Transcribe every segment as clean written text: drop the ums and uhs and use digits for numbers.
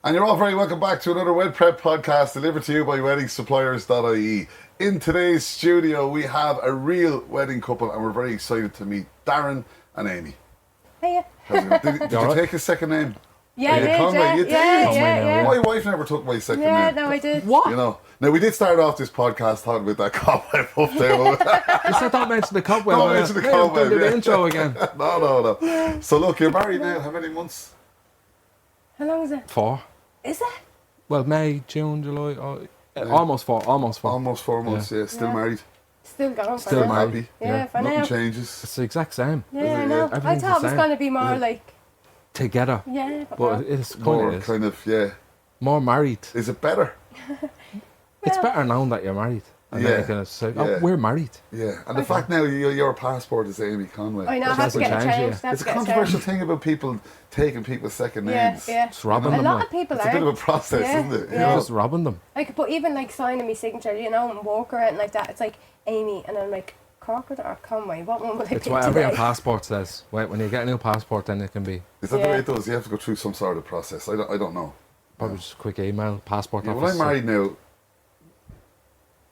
And you're all very welcome back to another WEDPREP podcast delivered to you by WeddingSuppliers.ie. In today's studio, we have a real wedding couple, and we're very excited to meet Darren and Amy. Hiya. Did you take his second name? Yeah, I did. Conway, you did? Yeah. My wife never took my second name. Yeah, no, I did. What? You know, now we did start off this podcast talking about that cobweb up there. You said don't mention the cobweb. Don't mention the cobweb. Don't do the intro again. No. Yeah. So look, you're married now. How many months? How long is it? 4. Is it? Well, May, June, July, almost 4. Almost 4 months, yeah. Still married. Still going for Still now. married. Happy. Yeah, for Nothing now. changes. It's the exact same. Yeah, I know. I Everything's thought it the was same. going to be more like, Together. yeah, But it's More kind kind of, yeah. more married. Is it better? It's better knowing that you're married. And then you can say, Yeah. we're married. Yeah. And the fact now your passport is Amy Conway. I know, I Which have to get it hasn't changed, changed. yeah. Have It's to a get it controversial changed. thing about people taking people's second Yeah, names. yeah. Just robbing A them. lot Like. of people It's are. a bit of a process, Yeah, isn't it? You yeah. know? Just robbing them. Like, but even like signing my signature, you know, and walk around like that, it's like Amy, and I'm like, Corcoran or Conway? What one would I It's pick whatever your today? passport says. When you get a new passport, then it can be Is that the way Yeah. it does? You have to go through some sort of process. I don't know. probably just a quick email, passport Yeah, well, office. I'm married now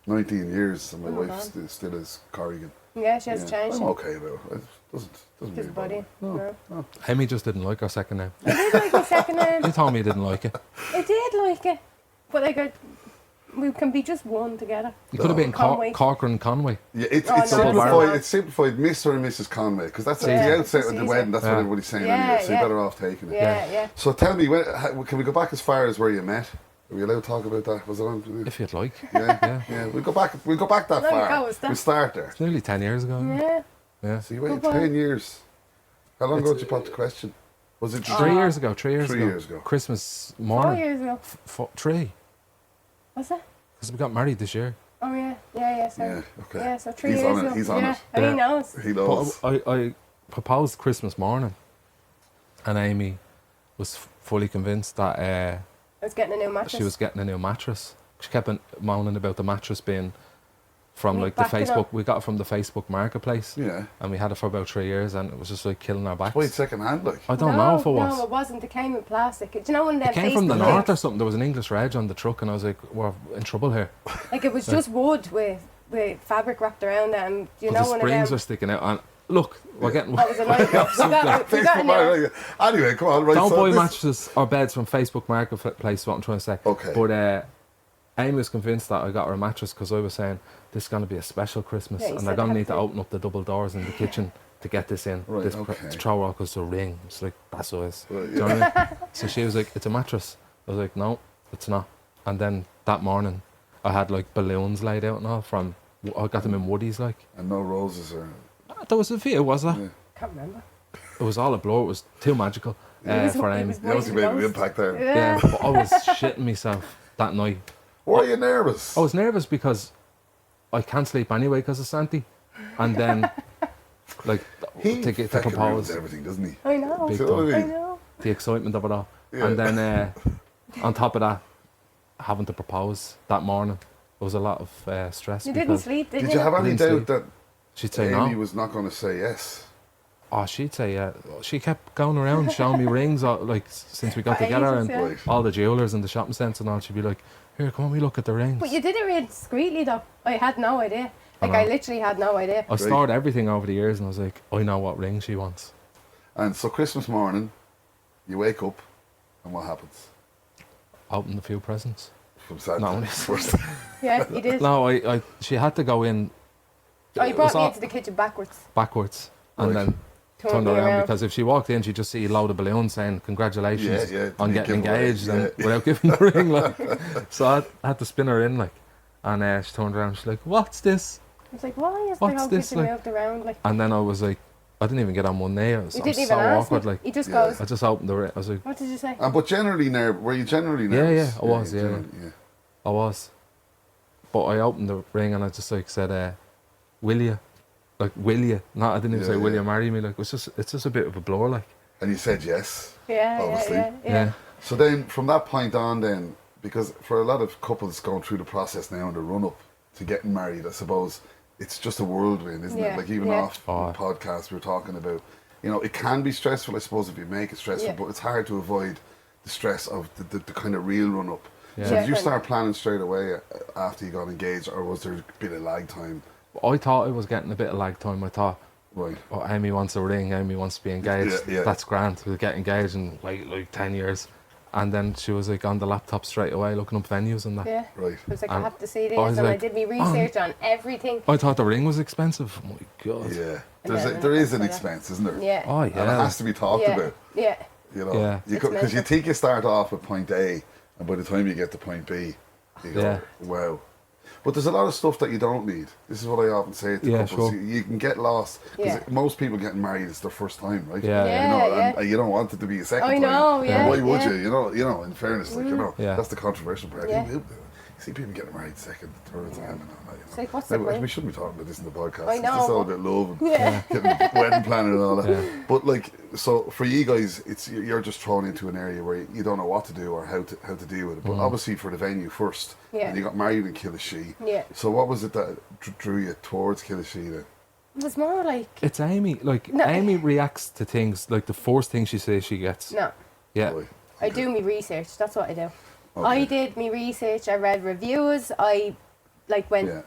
19 years and my Oh, wife God. still is Corrigan. Yeah, she has Yeah. changed. I'm okay about it. It doesn't His really bother body. me. No. Amy just didn't like her second name. I did like my second name. He told me he didn't like it. I did like it. But like, we can be just one together. You could have been Conway. Corcoran Conway. Yeah, it's Oh, no, simplified. no. It's simplified, Mr. and Mrs. Conway, because that's Yeah, at the it's outset just of the easier. wedding. That's what Yeah. everybody's saying Yeah, anyway. So yeah. you're better off taking it. Yeah. So tell me, can we go back as far as where you met? Are we allowed to talk about that? Was it on? If you'd like. Yeah. We'll go back that There you far. go, it's that. We'll start there. It's nearly 10 years ago. Yeah. Yeah. So you waited Goodbye. 10 years. How long ago did you pop the question? Was it 3 years ago. 3 years 3 ago. years ago. Christmas 4 morning. years ago. 3. Was it? Because we got married this year. Oh, yeah. Yeah, sorry. Yeah, okay. Yeah, so 3 He's years on it, ago. he's on yeah. it. And Yeah. he knows. He knows. But I proposed Christmas morning, and Amy was fully convinced that I was getting a new mattress. she was getting a new mattress. She kept moaning about the mattress being from Me like the backing Facebook. up. We got it from the Facebook marketplace, Yeah. and we had it for about 3 years, and it was just like killing our backs. Wait, second hand, like. I don't know if it No, was. it wasn't. It came in plastic. Do you know when It came from the Facebook north or things? something. There was an English reg on the truck, and I was like, "We're in trouble here." Like, it was just wood with fabric wrapped around it. And you But know the one of springs them. were sticking out. And look, we're getting. That was a nightmare. we got Facebook it now. Market. Anyway, come on, right. Don't so buy this- mattresses or beds from Facebook Marketplace, what I'm trying to say. Okay. But Amy was convinced that I got her a mattress because I was saying, this is going to be a special Christmas, Yeah, you and said they're going it to had need to to. open up the double doors in the kitchen to get this in. Right, This okay. to throw her because the ring. It's like, that's what it is. Right, Do you know what I mean? So she was like, it's a mattress. I was like, no, it's not. And then that morning, I had like balloons laid out and all from, I got them in woodies like. And no roses or. There was a few, was there? Yeah. Can't remember. It was all a blur. It was too magical was- for it Amy. was You obviously made an Rose. impact there. Yeah, but I was shitting myself that night. Were you nervous? I was nervous because I can't sleep anyway because of Santi, and then like He to fucking ruins propose, everything, doesn't he? I know. Big See what I I mean? know. the excitement of it all, Yeah. and then on top of that, having to propose that morning, there was a lot of stress. You didn't because sleep, did Did you? you have any Didn't doubt sleep. that she'd say Amy no. was not going to say yes? Oh, she'd say yeah. She kept going around showing me rings, like since we got For together, ages, and yeah. Right. all the jewelers and the shopping centre and all. She'd be like, "Here, come on, we look at the rings." But you did it real discreetly, though. I had no idea. Like, I know. literally had no idea. I stored everything over the years, and I was like, I know what ring she wants. And so Christmas morning, you wake up, and what happens? Opened a few presents. From Santa. No. First. Yeah, you did. No, she had to go in Oh, you it brought was me all- into the kitchen backwards. backwards and Right. then turned me around because if she walked in, she'd just see a load of balloons saying congratulations Yeah, on you getting give away, engaged yeah. and without giving the ring. Like. So I had to spin her in, like, and she turned around. She's like, "What's this?" I was like, why is What's the whole this, kitchen like? moved around? Like, And then I was like, I didn't even get on one knee. I was, you I didn't was even so ask awkward. me. Like, He just Yeah. goes, I just opened the ring. I was like, what did you say? But generally nervous. Were you generally Yeah, nervous? yeah, I was, yeah. generally, I was, but I opened the ring and I just like said, "Will you?" Like, "Will you?" No, I didn't even Yeah, say, "Will yeah. you marry me?" Like, it's just a bit of a blur, like. And you said yes. Yeah, obviously. yeah. So then, from that point on, then, because for a lot of couples going through the process now in the run up to getting married, I suppose it's just a whirlwind, isn't Yeah, it? Like even yeah. off Oh. the podcast we were talking about, you know, it can be stressful, I suppose, if you make it stressful, Yeah. but it's hard to avoid the stress of the kind of real run up. Yeah. So Yeah. did you start planning straight away after you got engaged, or was there a bit of lag time? I thought I was getting a bit of lag time. I thought, Right. oh, Amy wants a ring, Amy wants to be engaged. Yeah. That's grand. We'll get engaged in like 10 years. And then she was like on the laptop straight away looking up venues and that. Yeah. Right. I was like, And I have to see this, I was and I like, did my research on everything. I thought the ring was expensive. Oh my God. Yeah. then There is after an that- expense, isn't there? Yeah. Oh, And it yeah. has to be talked yeah. about. Yeah. You know, Yeah. It's because you mental. think you start off with point A, and by the time you get to point B, you go, Yeah. wow. But there's a lot of stuff that you don't need. This is what I often say to Yeah, couples. sure. You can get lost. Because Yeah. most people getting married, it's their first time, right? Yeah. Yeah. You know, yeah. and you don't want it to be a second I time. know, yeah, Why would yeah. you? You know, in fairness, like, you know, Yeah. that's the controversial part. Yeah. You see people getting married second, third time and all that. You know. It's like, what's the Now, point? we shouldn't be talking about this in the podcast. I It's know, just all but- about love and Yeah. getting wedding planning and all that. Yeah. But like, so for you guys, you're just thrown into an area where you don't know what to do or how to deal with it. But obviously for the venue first, Yeah. and you got married in Killashee. Yeah. So what was it that drew you towards Killashee then? It was more like, It's Amy. Like, No. Amy reacts to things like the first thing she says she gets. no. Yeah. Right. I do my research. That's what I do. Okay. I did my research. I read reviews. I went Yeah.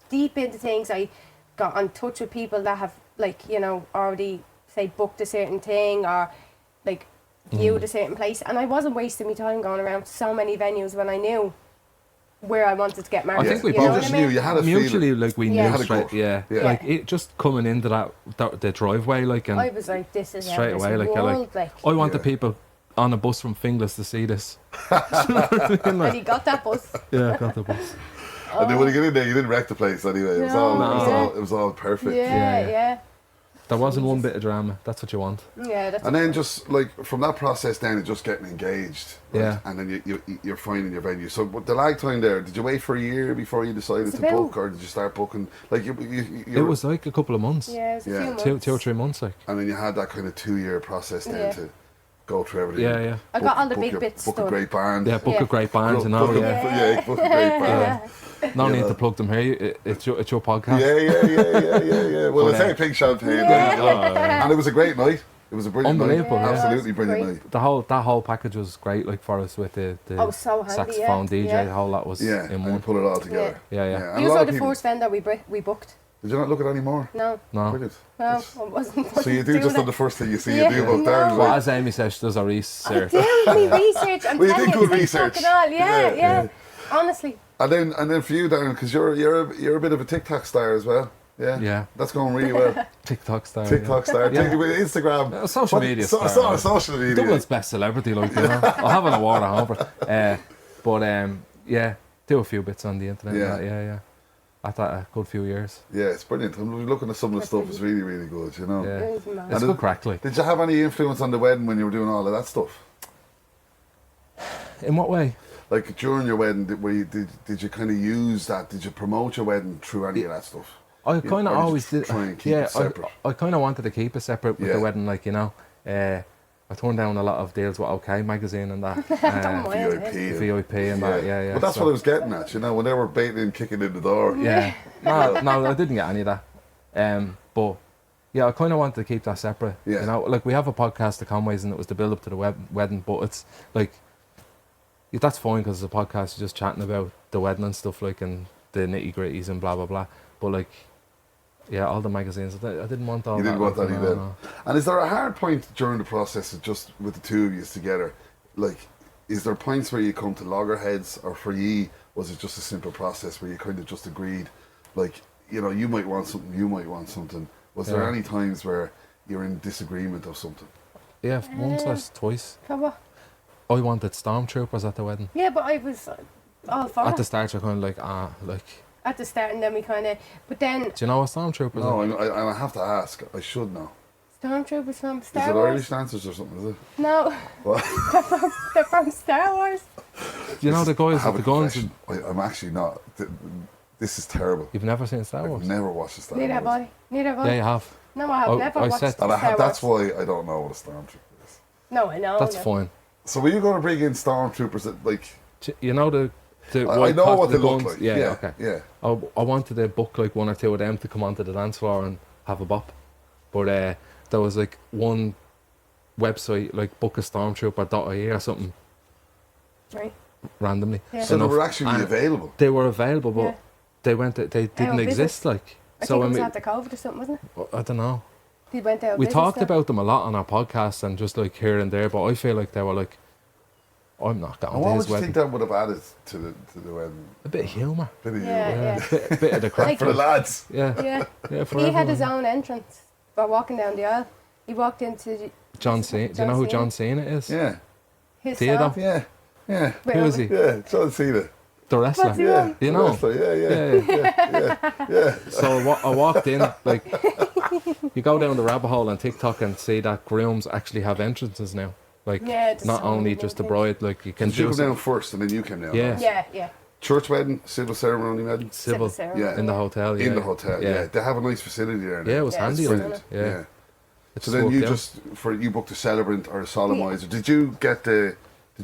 deep into things. I got in touch with people that have already say booked a certain thing or like viewed a certain place, and I wasn't wasting my time going around so many venues when I knew where I wanted to get married. I think we you know both what just I mean? knew you had a Mutually, feeling. like, we Yeah. knew Had a straight. gut. Yeah. Yeah. Like, it just coming into the driveway, like, and I was like, this is straight this away, like, world, like. I want the Yeah. people on a bus from Finglas to see this. And he got that bus. Yeah, I got the bus. And then when you get in there, you didn't wreck the place anyway. It was No. all, No. it was all perfect. Yeah, yeah. There wasn't one bit of drama. That's what you want. Yeah, that's And then just like from that process, then it's just getting engaged. Right? Yeah. And then you're finding your venue. So but the lag time there, did you wait for a year before you decided It's to about- book, or did you start booking? Like It was like a couple of months. yeah, it was a Yeah. few months. Two or 3 months, like. and then you had that kind of 2-year process then Yeah. to go through everything. Yeah, yeah. I got all the book big your- bits Book a done. great band. Yeah, book Yeah. a great band, you know, book a- yeah. book a great band. No You need know. to plug them here. It's your podcast. Yeah. Well, But, it's a pink champagne. Yeah. And it was a great night. It was a brilliant Unbelievable, night. yeah. Absolutely It was brilliant great. night. That whole package was great, like, for us with the Oh, so handy, saxophone yeah. DJ, Yeah. the whole lot was Yeah, in and one. put it all together. Yeah, yeah. And You a lot were of the people- first vendor we booked. Did you not look at any more? No, No. Brilliant. no, I wasn't. So you do just on the first thing you see. Yeah. You do about No. Darren's Well, like, as Amy says, she does her I research. do my research. I'm Well, you telling did you, good it's like research. fucking all. Yeah, Yeah. Honestly, and then for you, Darren, because you're a bit of a TikTok star as well. Yeah. Yeah. That's going really well. TikTok star. TikTok star. Yeah. Instagram. Social media star. Social media. Dublin's best celebrity, like, you know. I'll have an award at home for it. But yeah, do a few bits on the internet. Yeah. Yeah. I thought a good few years. Yeah, it's brilliant. I'm looking at some of the stuff. It's really, really good. You know. Yeah. it was mad. It's And good crack, like. Did you have any influence on the wedding when you were doing all of that stuff? In what way? Like during your wedding, did you kind of use that? Did you promote your wedding through any of that stuff? I Yeah, kind or of did you always did. try and keep Yeah, it separate? I kind of wanted to keep it separate with Yeah. the wedding, like, you know. I turned down a lot of deals with OK magazine and that. Don't mind it. VIP. VIP and that, yeah. But that's so- what I was getting at, you know, when they were baiting and kicking in the door. Yeah. No, I didn't get any of that. But yeah, I kind of wanted to keep that separate. Yeah. You know, like, we have a podcast, the Conways, and it was the build up to the wedding. But it's like, yeah, that's fine because it's a podcast, you're just chatting about the wedding and stuff, like, and the nitty gritties and blah blah blah. But like, yeah, all the magazines, I didn't want all You that. didn't want like, that no, either. no. And is there a hard point during the process of just with the two of you together? Like, is there points where you come to loggerheads, or for you, was it just a simple process where you kind of just agreed, like, you know, you might want something, you might want something. Was there Yeah. any times where you're in disagreement of something? Yeah, once or twice. For what? I wanted stormtroopers at the wedding. Yeah, but I was all for At the it. start, you're kind of like, At the start, and then we kind of. But then do you know what stormtroopers No, are? I have to ask. I should know. Stormtroopers from Is Star it Wars. Irish dancers or something, is it? No, What? they're from Star Wars. Do you know the I guys have with a the guns? confession. I'm actually not. This is terrible. You've never seen Star I've Wars? never watched a Star Neither have Wars. I. Neither have I. Yeah, you have. No, I have Oh, never I watched said- Star And Wars. that's why I don't know what a stormtrooper is. No, I know. That's no. fine. So were you going to bring in stormtroopers that, like, You know the I white know costume, what they the look guns? like. Yeah, okay. Yeah. I wanted to book like one or two of them to come onto the dance floor and have a bop, but there was like one website like bookastormtrooper.ie or something, Right. randomly. Yeah. So they enough. were actually And available. They were available, but Yeah. they didn't of exist. business. Like, I so think it when was we, after COVID or something, wasn't it? I don't know. They went out of We business talked then. about them a lot on our podcast and just like here and there, but I feel like they were like, I'm not going And to what his would you wedding. think that would have added to the wedding? A bit of humour. Bit of Yeah, humour. yeah. Bit of the crack. Like- For the lads. yeah. Yeah. For He had his everyone. own entrance by walking down the aisle. He walked into John Cena. Do you know who John Cena is? Yeah. his Theodore? song. Yeah. Yeah. Wait, Who is he? Yeah. John Cena. The wrestler. What's he Yeah. on? You know? Wrestler, yeah. Yeah. So I walked in, like, you go down the rabbit hole on TikTok and see that grooms actually have entrances now. Like, Yeah, there's not so many only new just the things. bride, like, you can Did you do come down some first and then you came down? Yeah. last? Yeah. Church wedding, civil ceremony wedding? civil ceremony, Yeah. in the hotel. Yeah. In the hotel, yeah. They have a nice facility there now. Yeah, it was Yeah, handy. it's Like, Brilliant. yeah. It So just then worked you out. you booked a celebrant or a solemnizer. Did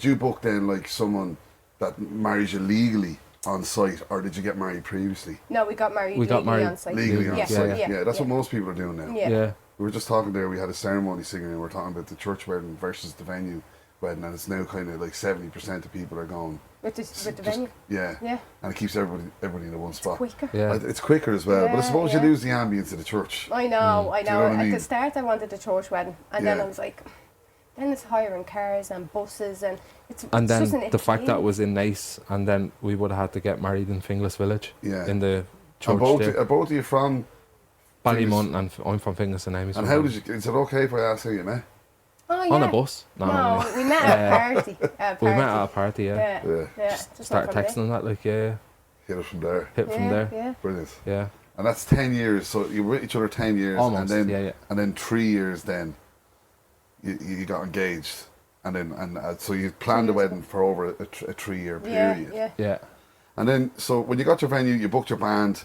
you book then like someone that marries you legally on site, or did you get married previously? No, we got married We got legally married on site. Legally on yeah. site. Yeah. That's what most people are doing now. Yeah. Yeah. We were just talking there, we had a ceremony singing and we were talking about the church wedding versus the venue wedding, and it's now kind of like 70% of people are going. With the just- venue. Yeah. Yeah. And it keeps everybody in the one spot. Quicker. Yeah. It's quicker as well, but I Yeah, suppose yeah. you lose the ambience of the church. I know, I Do you know. know what I At mean? the start, I wanted a church wedding, and then Yeah. I was like, then it's hiring cars and buses, and it's And it's then just an the fact that it inconvenience. was in Naas, and then we would have had to get married in Finglas Village. Yeah. In the And church there. are both of you from? Ballymun, and I'm from Finglas and Amy's And from how Ballymun. did you? Is it okay if I ask how you met? Oh, yeah. On a bus? No, we met at a party. we met at a party, yeah. Yeah, Yeah. yeah. Just Start went from texting that, like, yeah, Hit it from there. hit there. from there. Yeah. Brilliant. Yeah. And that's 10 years. So you were with each other 10 years, Almost, and then yeah. and then 3 years. Then you got engaged, and then so you planned the wedding for over a 3-year Yeah, period. yeah. Yeah. And then so when you got your venue, you booked your band.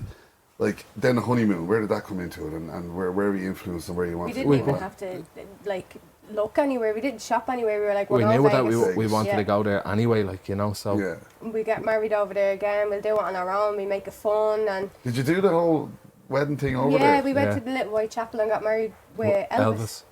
Like then the honeymoon, where did that come into it, and where were you influenced and where you We wanted? didn't We even booked- have to like look anywhere. We didn't shop anywhere. We were like, We we're knew going that Vegas. we wanted Yeah. to go there anyway, like, you know, so. Yeah. We get married over there again. We'll do it on our own. We make it fun, and Did you do the whole wedding thing over yeah, there? we went Yeah. to the Little White Chapel and got married with Elvis.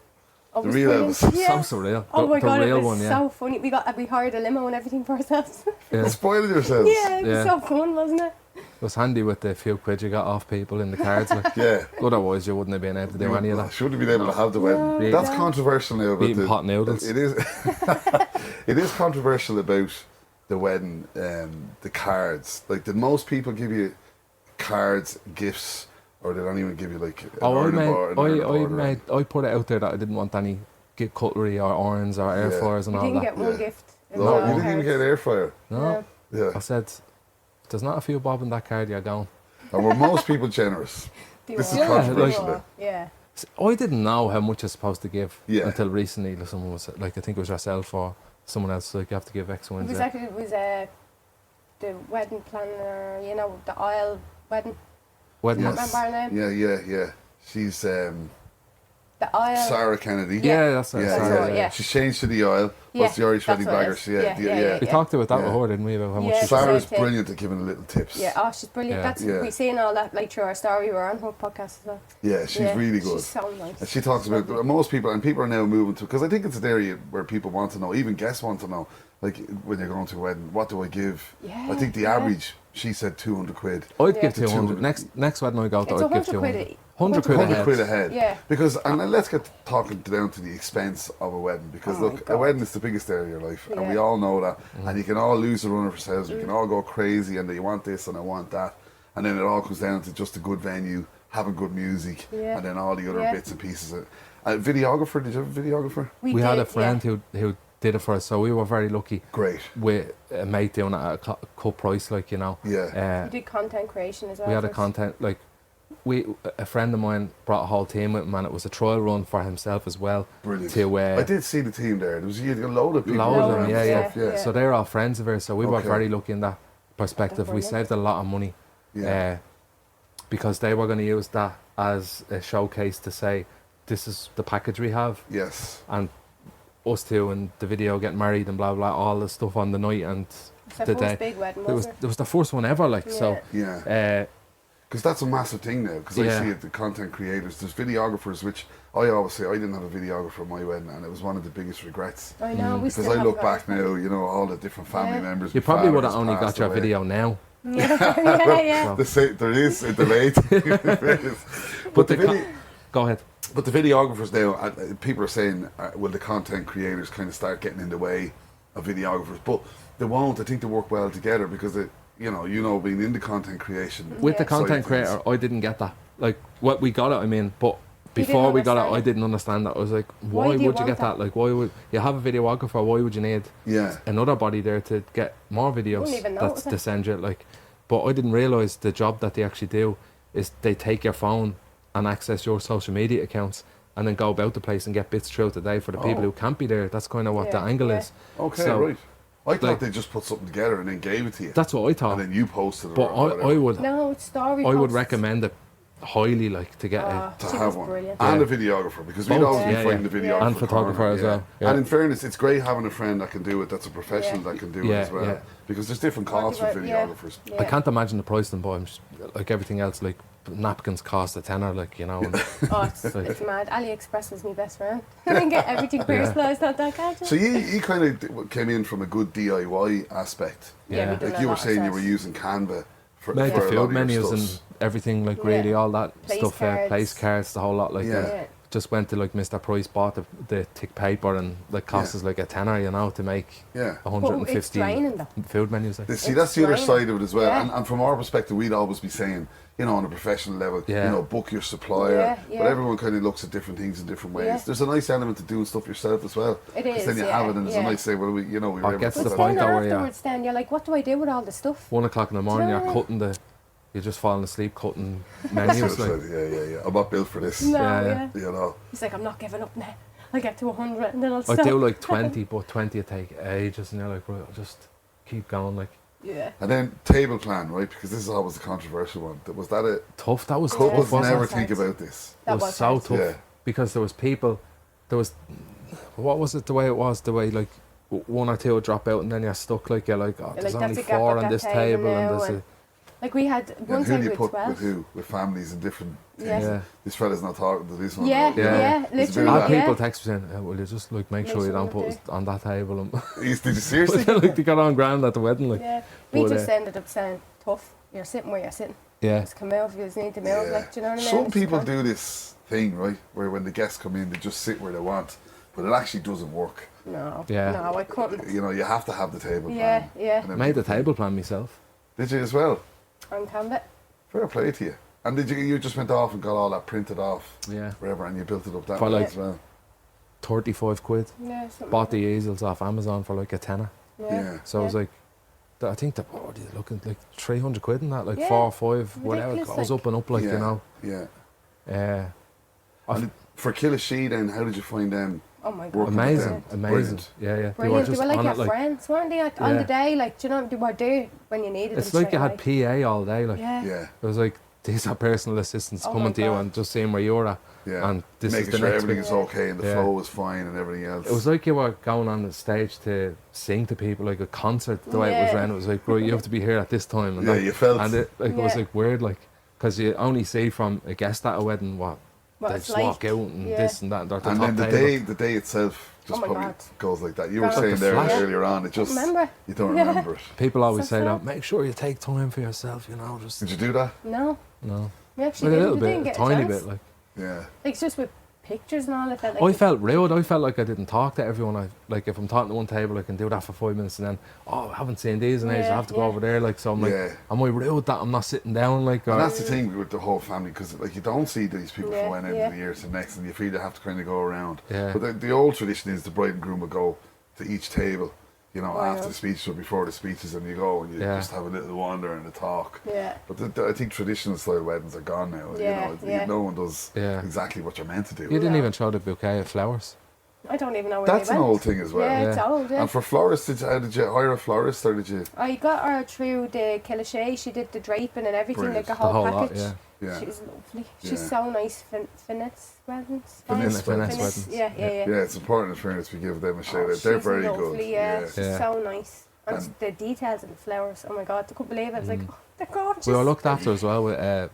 Oh, it The was real brilliant. Elvis. Yeah. So surreal. Oh my the god, real it was one, yeah. so funny. We hired a limo and everything for ourselves. Yeah. Spoiling yourselves. Yeah, it was Yeah. so fun, wasn't it? It was handy with the few quid you got off people in the cards. Like, Yeah. otherwise, you wouldn't have been able to do any of that. Should have been able to have the wedding. Yeah. That's controversial now. About Eating the, hot noodles. It is. It is controversial about the wedding. The cards. Like, did most people give you cards, gifts, or did anyone give you like? An Oh, order? I put it out there that I didn't want any cutlery or irons or air Yeah. fryers and We all didn't that. get one Yeah. gift. It No, was all you didn't even cards. get an air fryer. No. Yeah. I said, if there's not a few bob in that card, you're going. And were most people generous? They This were. is controversial. They were, yeah. I didn't know how much you're supposed to give Yeah. until recently. Like, someone was like, I think it was yourself or someone else. Like, you have to give X, Y, It and was Z. actually the wedding planner. You know, the aisle wedding. Wedding. Can't remember her name. Yeah. She's The aisle. Sarah Kennedy. Yeah, that's it. That's sorry. right, yeah. She's changed to the aisle. Yeah, What's the Irish that's wedding what it blaggers? is. Yeah. We talked about that Yeah. before, didn't we? About how much Yeah, she so- Sarah's Same thing. brilliant at giving the little tips. Yeah, oh, she's brilliant. Yeah. That's Yeah. we seen all that like through our story. We were on her podcast as well. Yeah, she's Yeah, really good. She's so nice. And she talks about most people, and people are now moving to, because I think it's an area where people want to know, even guests want to know, like when you're going to a wedding, what do I give? Yeah, I think the yeah. average, she said 200 quid. I'd Yeah. give The 200. 200. Next wedding I go to, It's I'd give 100 200. quid. 100 quid 100 ahead. quid ahead. Yeah. Because, and then let's get talking down to the expense of a wedding. Because Oh my look, a God. wedding is the biggest area of your life, and we Yeah. all know that. Mm. And you can all lose the runner for sales. You can all go crazy, and you want this and I want that, and then it all comes down to just a good venue, having good music, Yeah. and then all the other Yeah. bits and pieces. Videographer? Did you have a videographer? We had did, a friend who did it for us, so we were very lucky Great. with a mate doing it at a cut price, like, you know. Yeah. We did content creation as well. We had a first. content, like, a friend of mine brought a whole team with him, and it was a trial run for himself as well. Brilliant. To I did see the team there. There was a load of people. Load of them, around yeah, and yeah. stuff, yeah. So they're all friends of ours, so we were Okay. very lucky in that perspective. We Brilliant. saved a lot of money. Yeah. Because they were going to use that as a showcase to say, this is the package we have, Yes. and us two and the video getting married and blah blah, all the stuff on the night, and It's our the first day. big wedding, It was the first one ever, like, so Yeah. because that's a massive thing now. Because I Yeah. see it, the content creators, there's videographers, which I always say I didn't have a videographer at my wedding, and it was one of the biggest regrets. I know. We Because still I look haven't back got now, you know, all the different family Yeah. members. You my probably father would have just only got passed your away. video now. Yeah. There is a delay. But the the video, Go ahead. but the videographers now, people are saying, will the content creators kind of start getting in the way of videographers? But they won't. I think they work well together because it, you know, being into content creation. With the Yeah. content side of things. creator, I didn't get that. Like, what we got it, I mean, but didn't before we got it, understand I it. didn't understand that. I was like, Why why do you would you want get that? that? Like, why would you have a videographer? Why would you need Yeah. another body there to get more videos Wouldn't even that's notice it. to send you? Like, but I didn't realise the job that they actually do is they take your phone and access your social media accounts and then go about the place and get bits throughout the day for the people Oh. who can't be there. That's kind of what the Yeah, angle yeah. is. Okay, So, right. I thought like- they just put something together and then gave it to you. That's what I thought. and then you posted it. But or I whatever. would No, it's story. I would posts. recommend it highly, like, to get Ah, to she have was one brilliant. and Yeah. a videographer, because we'd Both, always be yeah, fighting yeah. the videographer Yeah. And photographer corner, as well, yeah. And in fairness, it's great having a friend that can do it. That's a professional Yeah. that can do Yeah, it as well, yeah. because there's different costs for Right, yeah. videographers. Yeah. I can't imagine the price of them, but I'm just, like everything else, like napkins cost a tenner, like, you know. And Oh, it's mad. AliExpress was my best friend. I can get everything personalised on that gadget. So you kind of came in from a good DIY aspect. Yeah. we done Like a you were lot saying, you ourselves. were using Canva for, made for the a lot field of your menus and stuffs. everything, like, Yeah. really all that Place stuff, cards. place cards, the whole lot, like, Yeah. Yeah. just went to, like, Mr. Price, bought the thick paper, and like cost Yeah. us like a tenner, you know, to make Yeah. But it's 150 draining though. food menus. Like. See, It's that's the other draining. side of it as well. Yeah. And from our perspective, we'd always be saying, you know, on a professional level, Yeah. you know, book your supplier. Yeah, yeah. But everyone kind of looks at different things in different ways. Yeah. There's a nice element to doing stuff yourself as well. It Because is, then you yeah, have it, and it's a yeah. nice say, well, we It were able gets to to put the that point Then though where afterwards, then you're like, what do I do with all the stuff? 1 o'clock in the morning, Do you know you're what I cutting you're just falling asleep cutting menus. like, Yeah. I'm not built for this. No, Yeah, yeah. yeah. You know. He's like, I'm not giving up now. I'll get to 100 and then I'll I stop. do like 20, but 20 would take ages, and you're like, right, I'll just keep going. Like, Yeah. And then table plan, right? Because this is always the controversial one. Was that it? tough. That was Yeah. tough. Couples wasn't never it? hard. think about this. It was so hard. tough Yeah. because there was people. There was, what was it? The way it was, the way like one or two would drop out, and then you're stuck. Like you're like, oh, You're there's like, only that's a gap 4 at on that this table table, and now, there's and Like we had one And who do table you with put 12. with who? With families and different things. Yeah. Yeah. This fella's not talking to this one. Yeah, you know. yeah, There's a bit literally, of I that. had yeah. people text me saying, will you just like make Make sure you sure don't you put do. us on that table? And Did you seriously? like they got on grand at the wedding, like Yeah. We But, just ended up saying, tough. You're sitting where you're sitting. yeah. Just come out if you just need to move. Like, do you know what I mean? Some Just people come. do this thing, right, where when the guests come in, they just sit where they want, but it actually doesn't work. No. Yeah. No, I couldn't. You know, you have to have the table Yeah, plan. yeah. And then Made the people- table plan myself. Did you as well? On Canva. Fair play to you. And did you just went off and got all that printed off Yeah. wherever, and you built it up that For way like- as well? 35 quid. Yeah, something. Bought the easels off Amazon for like a tenner. Yeah. So I was like, I think that, what are you looking, like 300 quid in that, like Yeah. 4 or 5, whatever. It Ridiculous, goes like. up and up, like, yeah. you know. Yeah. I've- And for Killashee then, how did you find them? Oh my god. Working with amazing, them. amazing. Brilliant. Yeah, yeah. Brilliant. They were like on your it, like, friends, weren't they? Like, on Yeah. the day, like, do you know, they were there when you needed it's them. like you had straight away. PA all day, like, Yeah. Yeah. it was like, these are personal assistants Oh coming my to you God. and just seeing where you're at. Yeah. And this Making is the sure next everything week. is okay and the Yeah. flow is fine and everything else. It was like you were going on the stage to sing to people, like a concert, the way it was Yeah. ran. It was like, right, you have to be here at this time. And Yeah, that. you felt. And it, like, it was Yeah. like weird, like, because you only see from a guest at a wedding what they it's just walk out and Yeah. this and that. They're at the and top then table. the day itself just Oh my probably God. goes like that. You were Like saying the there flash. earlier on, it just Remember? you don't Yeah. remember it. People always So say sad. that, make sure you take time for yourself, you know, just, Did you do that? No. no. We actually Like a didn't. little We bit, didn't a get tiny chance. bit, like. Yeah. Like, it's just with pictures and all, it felt like. I felt rude. I felt like I didn't talk to everyone. I like if I'm talking to one table, I can do that for 5 minutes, and then I haven't seen these in ages. I Yeah, have to go yeah. over there. Like so, I'm like, Yeah. am I rude that I'm not sitting down? Like, And or, that's the thing with the whole family, because like you don't see these people Yeah, from one end yeah. of the year to the next, and you feel you have to kind of go around. Yeah. But the old tradition is the bride and groom will go to each table, you know, Wow. after the speech or before the speeches, and you go and you Yeah. just have a little wander and a talk. Yeah. But I think traditional style weddings are gone now. Yeah, you know, yeah. no one does Yeah. exactly what you're meant to do. you didn't No. even show the bouquet of flowers. I don't even know where That's they an went. old thing as well. Yeah, it's Yeah. old, yeah. And for florists, did you hire a florist or did you? I got her through the Killashee. She did the draping and everything, Brilliant. like a The whole whole lot, package. yeah. Yeah. She was lovely. Yeah. She's so nice. Finesse weddings. Finesse weddings. Yeah, yeah, yeah. Yeah, it's important in fairness we give them a shout Oh, out. They're she's very lovely, good. yeah. She's Yeah. so nice. And the details of the flowers, oh my God, I couldn't believe it. I was like, oh, they're gorgeous. We were looked after as well with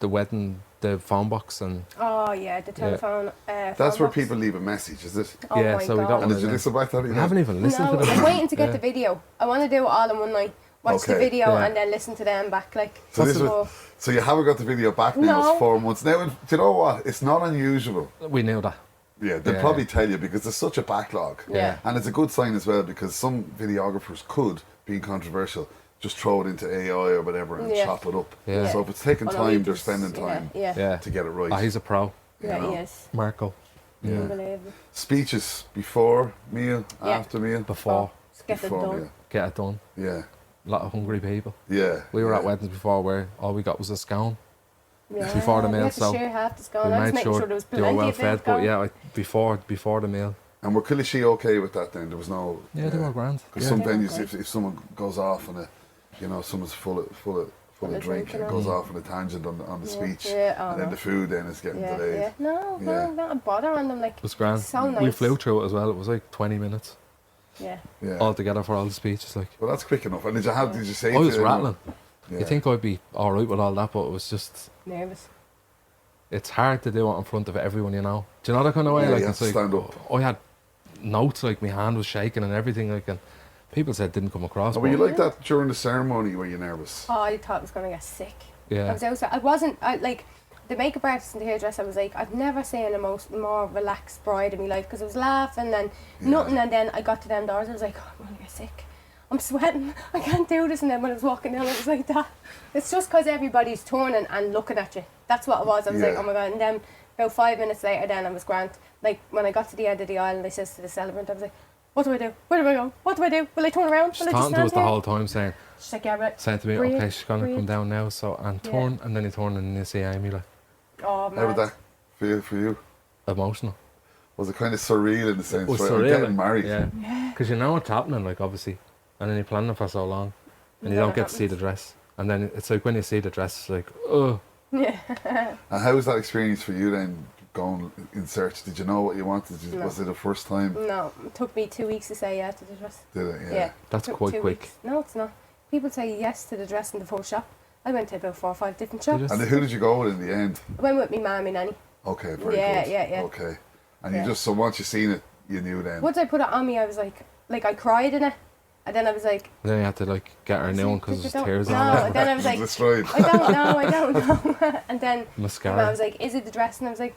the wedding, the phone box and... Oh yeah, the telephone. That's where people leave a message, is it? Oh yeah, my so God. we got And one did of you them. listen back to that? We haven't even listened No, to them. I'm waiting to get the video. I want to do it all in one night. Watch the Okay. video Yeah. and then listen to them back. Like, So, oh, so you haven't got the video back now, No. it's 4 months. Now, do you know what? It's not unusual. We knew that. Yeah, they'll Yeah. probably tell you because there's such a backlog. Yeah. And it's a good sign as well because some videographers could, being controversial, just throw it into AI or whatever and Yeah. chop it up. Yeah. So if it's taking oh, no, time, he they're just- spending time Yeah, Yeah. to get it right. Ah, he's a pro. yeah, you know. he is. Marco. Yeah. Unbelievable. Speeches before meal, Yeah. after meal. Before. Just get it Before done. meal. Get it done. Yeah. A lot of hungry people. Yeah. We were yeah. at weddings before where all we got was a scone. Yeah, Before the we meal, had to so share half the We scone. I was made making sure sure there was they were plenty well of fed, food but going. yeah, like before the meal. And were Killashee okay with that then? There was no... Yeah, they were grand. Because Yeah. some They were venues, great. if someone goes off on a, you know, someone's full of drink drink, you and know. goes off on a tangent on the Yeah, speech, yeah, oh, and then no. the food then is getting Yeah, delayed. yeah. No, Yeah. not a bother on them. Like, It was grand. So We nice. flew through it as well. It was like 20 minutes yeah. Yeah. all together for all the speeches. Like, Well, that's quick enough. And did you say? I was to anyone- rattling. Yeah. You think I'd be all right with all that, but it was just... Nervous. It's hard to do it in front of everyone, you know. Do you know that kind of way? Yeah, like you have it's to like stand up. I had notes, like my hand was shaking and everything, like, and people said it didn't come across. Oh, were you but like that during the ceremony? Were you nervous? Oh, I thought I was gonna get sick. I yeah, was outside. I wasn't. I like the makeup artist and the hairdresser. I was like, I've never seen a more relaxed bride in my life because I was laughing and nothing. And then I got to them doors. I was like, oh, I'm gonna get sick. I'm sweating. I can't do this. And then when I was walking down, it was like that. It's just because everybody's turning and looking at you. That's what it was. I was like, Yeah. oh my God. And then about 5 minutes later, then I was grand. Like when I got to the end of the aisle and I says to the celebrant, I was like, what do I do? Where do I go? What do I do? Will I turn around? she's Will I just talking to us stand the here? whole time saying She's like, yeah, right. to me, Breathe, okay, she's gonna breathe. come down now, so and Yeah. turn, and then you turn and you see Amy, like, Oh How man. did that feel for you? emotional. Was it kind of surreal in the sense? It was right? surreal, I'm getting like, married. Yeah, because you know what's happening, like, obviously, and then you're planning for so long, and you Then don't it get to see the happens. dress, and then it's like when you see the dress, it's like, oh, Yeah. And how was that experience for you then? Going in search, did you know what you wanted? No. Was it the first time? No, it took me 2 weeks to say yeah to the dress. Did it? Yeah. Yeah. that's Took quite 2 quick. weeks. No, it's not. People say yes to the dress in the first shop. I went to about 4 or 5 different They shops. just- And who did you go with in the end? I went with my mum and nanny. Okay, very Yeah, good. yeah. Okay. And Yeah. you just, so once you seen it, you knew then. Once I put it on me, I was like I cried in it. And then I was like, Then you had to like get her new one because there's tears no. on And then I was like, Destroyed. I don't know. And then it. my Mascara. mum was like, is it the dress? And I was like,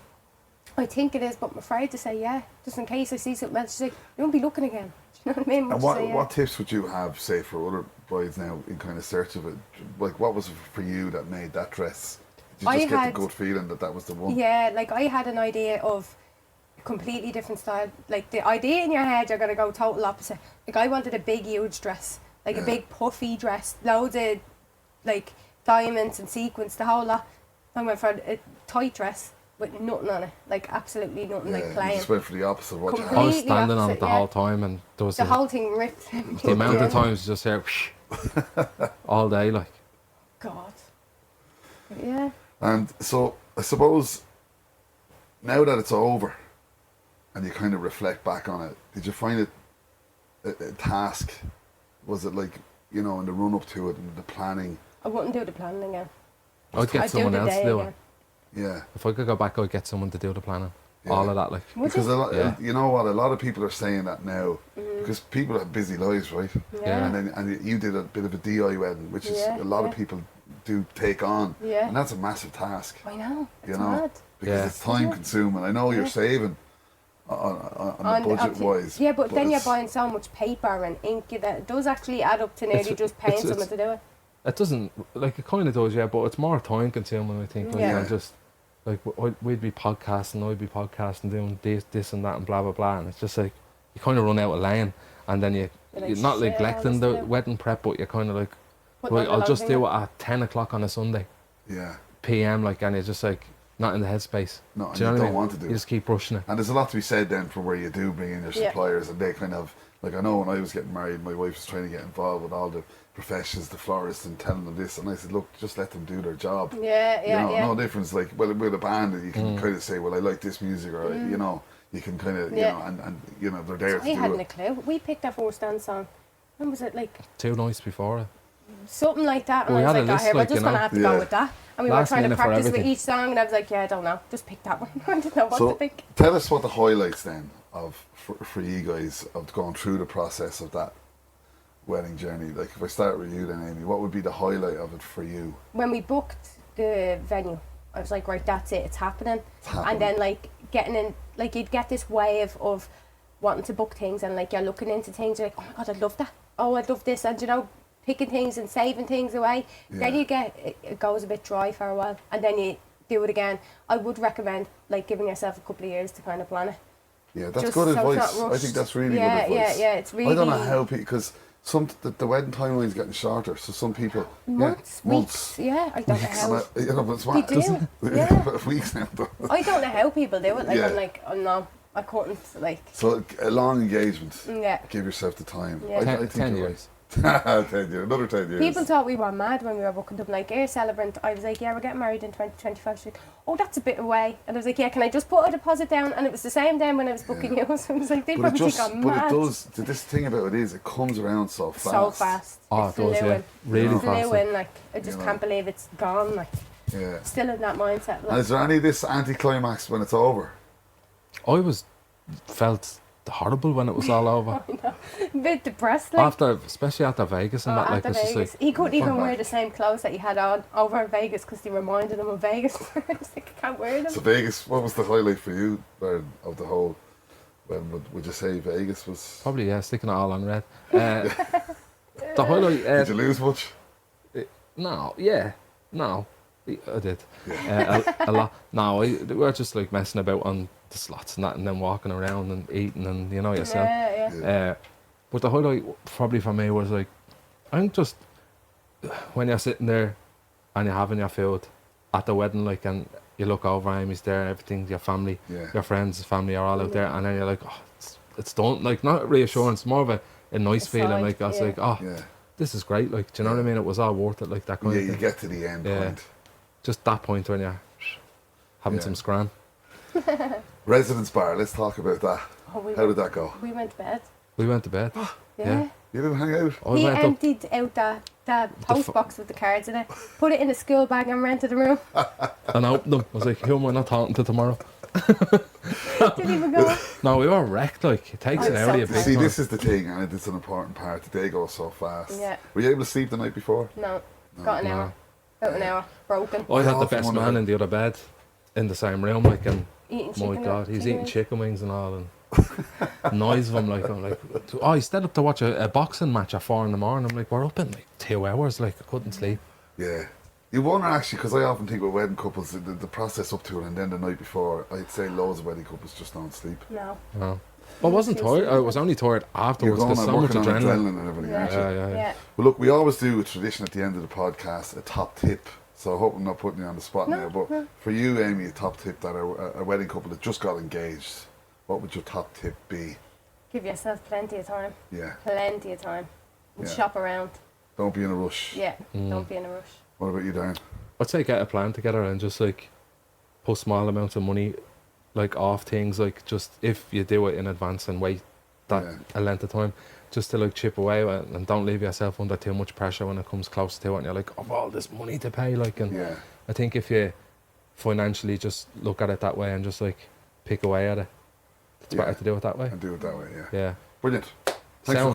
I think it is, but I'm afraid to say yeah, just in case I see something else. She's like, you won't be looking again. Do you know what I mean? And Once I say what tips would you have, say, for other brides now in kind of search of it? Like, what was it for you that made that dress? Did you I just get had- the good feeling that was the one? Yeah, like I had an idea of a completely different style. Like the idea in your head, you're gonna go total opposite. Like I wanted a big, huge dress, like Yeah. a big puffy dress, loads of like diamonds and sequins, the whole lot. I went for a tight dress with nothing on it, like absolutely nothing, like you plain. just went for the opposite of what you I had. was completely standing on it opposite, the yeah. whole time, and there was The a, whole thing ripped. the amount Yeah. of times you just hear all day, like. God. Yeah. And so, I suppose, now that it's over, and you kind of reflect back on it, did you find it a task? Was it like, you know, in the run up to it and the planning? I wouldn't do the planning again. I'd get I'd someone do the else to day do again. it. Yeah. If I could go back, I'd get someone to do the planning. Yeah. All of that, like. Would Because you? a lot, Yeah. you know what, a lot of people are saying that now, because people have busy lives, right? Yeah. And you did a bit of a DIY wedding, which is Yeah, a lot of yeah. people do take on, Yeah. and that's a massive task, I know. you It's know, mad. because Yeah. it's time consuming. I know you're Yeah. saving on And the budget actually- wise. Yeah, but then you're it's- buying so much paper and ink that it does actually add up to nearly It's- just paying it's- someone to do it. It doesn't, like, it kind of does, yeah, but it's more time consuming, I think. Like, Yeah. and just, like, we'd be podcasting, I'd be podcasting, doing this and that and blah, blah, blah. And it's just like, you kind of run out of lane. And then you're like, not shit, neglecting all the this to do. wedding prep, but you're kind of like, Putting right, on I'll the just long do thing. it at 10 o'clock on a Sunday, Yeah, PM, like, and you're just like, not in the headspace. no, and Do you know you what I don't mean? want to do You it. just keep rushing it. And there's a lot to be said then for where you do bring in your Yeah. suppliers, and they kind of, like, I know when I was getting married, my wife was trying to get involved with all the professions, the florists, and telling them this, and I said, look, just let them do their job. Yeah, yeah, You know, yeah. no difference. Like, well, with a band, you can kind of say, well, I like this music, or you know, you can kind of, you Yeah. know, and you know, they're there I to do hadn't a it. clue. We picked our first dance song. when was it, like 2 nights before it. something like that? And Well, we I was had a like, oh, list, here, we're like, just you gonna know. have to Yeah. go with that. And we were Last trying to minute for practice with everything. each song, and I was like, yeah, I don't know, just pick that one. I didn't know what So to pick. tell us what the highlights then of for you guys of going through the process of that wedding journey. Like if I start with you then, Amy, what would be the highlight of it for you? When we booked the venue, I was like, right, that's it, it's happening. happening. And then like getting in, like you'd get this wave of wanting to book things, and like you're looking into things, you're like, oh my god, I'd love that. Oh, I'd love this, and you know, picking things and saving things away. Then Yeah. you get, it goes a bit dry for a while, and then you do it again. I would recommend like giving yourself a couple of years to kind of plan it. Yeah, that's Just good so it's advice. not I rushed. think that's really Yeah, good advice. yeah, it's really. I don't know how people, because the wedding timeline's getting shorter, so some people Months, months. weeks, yeah, I don't know how. And you know, but it's They mad, do, isn't it? yeah. Weeks now. I don't know how people do it. Like Yeah. I'm like, oh no, I couldn't. Like, So a long engagement. yeah. Give yourself the time. Yeah. I 10, think 10 you're years. right. 10 years. Another 10 years. People thought we were mad when we were booking them. Like, air celebrant. I was like, yeah, we're getting married in 2025. She's like, oh, that's a bit away. And I was like, yeah, can I just put a deposit down? And it was the same then when I was booking you. So I was like, they but it probably just, think I'm but mad. it does. This thing about it is, it comes around so fast. So fast. Oh, It's it does, yeah. fluid. Really It's fast. fluid, like, I just You know. can't believe it's gone. Like, Yeah. still in that mindset. And Like, is there any of this anticlimax when it's over? I felt horrible when it was all over. a bit depressed. Like, Especially after Vegas and oh, that, like, after it's just Vegas. like, He couldn't even Fuck wear back. the same clothes that he had on over in Vegas because they reminded him of Vegas. I was like, I can't wear them. So Vegas, what was the highlight for you, Darren, of the whole? When would you say Vegas was? probably, yeah, sticking it all on red. The highlight, Did you lose much? no, yeah, no, I did. Yeah. A lot. No, we were just like messing about on the slots and that, and then walking around and eating, and you know yourself. Yeah, yeah. But the highlight probably for me was like, I think just when you're sitting there and you're having your food at the wedding, like, and you look over, Amy's there, everything, your family, Yeah. your friends, family are all out there, and then you're like, oh, it's done. Like, not reassurance, more of a nice A feeling. sigh, Like, I was yeah. like, oh, Yeah. this is great. Like, do you know what I mean? It was all worth it. Like that kind Yeah, of you thing. get to the end Yeah. point. Just that point when you're having Yeah. some scram. Residence bar, let's talk about that. Oh, we How went, did that go? we went to bed. We went to bed. Yeah. Yeah. You didn't hang out? I He went up emptied out that post box with the cards in it, put it in a school bag and rented a room. and opened them. I was like, who am I not talking to tomorrow? Didn't even go. No, we were wrecked. Like, it takes I'm an so hour. tired. See, this is the thing, and it's an important part. The day goes so fast. Yeah. Were you able to sleep the night before? No, got an No. hour. About an hour. Broken. I had the often best wonder- man in the other bed, in the same room, like, and Eating my chicken. God, he's eating wings. chicken wings and all, and noise of him, like, I'm like, oh, he stayed up to watch a boxing match at 4 in the morning. I'm like, we're up in like 2 hours, like, I couldn't sleep. Yeah. You wonder actually, because I often think with wedding couples, the process up to it and then the night before, I'd say loads of wedding couples just don't sleep. No. No. I wasn't tired. I was only tired You're afterwards going because and so much working on adrenaline. adrenaline and everything, Yeah. aren't you? Yeah. Yeah. Well, look, we always do a tradition at the end of the podcast, a top tip. So I hope I'm not putting you on the spot No, now, but no. for you, Amy, a top tip that a wedding couple that just got engaged, what would your top tip be? Give yourself plenty of time. Yeah. Plenty of time. And Yeah. shop around. Don't be in a rush. Yeah. Don't be in a rush. What about you, Darren? I'd say get a plan together and just like put small amounts of money like off things, like just if you do it in advance and wait that Yeah. a length of time, just to like chip away at it and don't leave yourself under too much pressure when it comes close to it and you're like, oh, all this money to pay, like, and Yeah. I think if you financially just look at it that way and just like pick away at it, it's Yeah. better to do it that way. And do it that way, yeah. Yeah. Brilliant. Thanks Sound.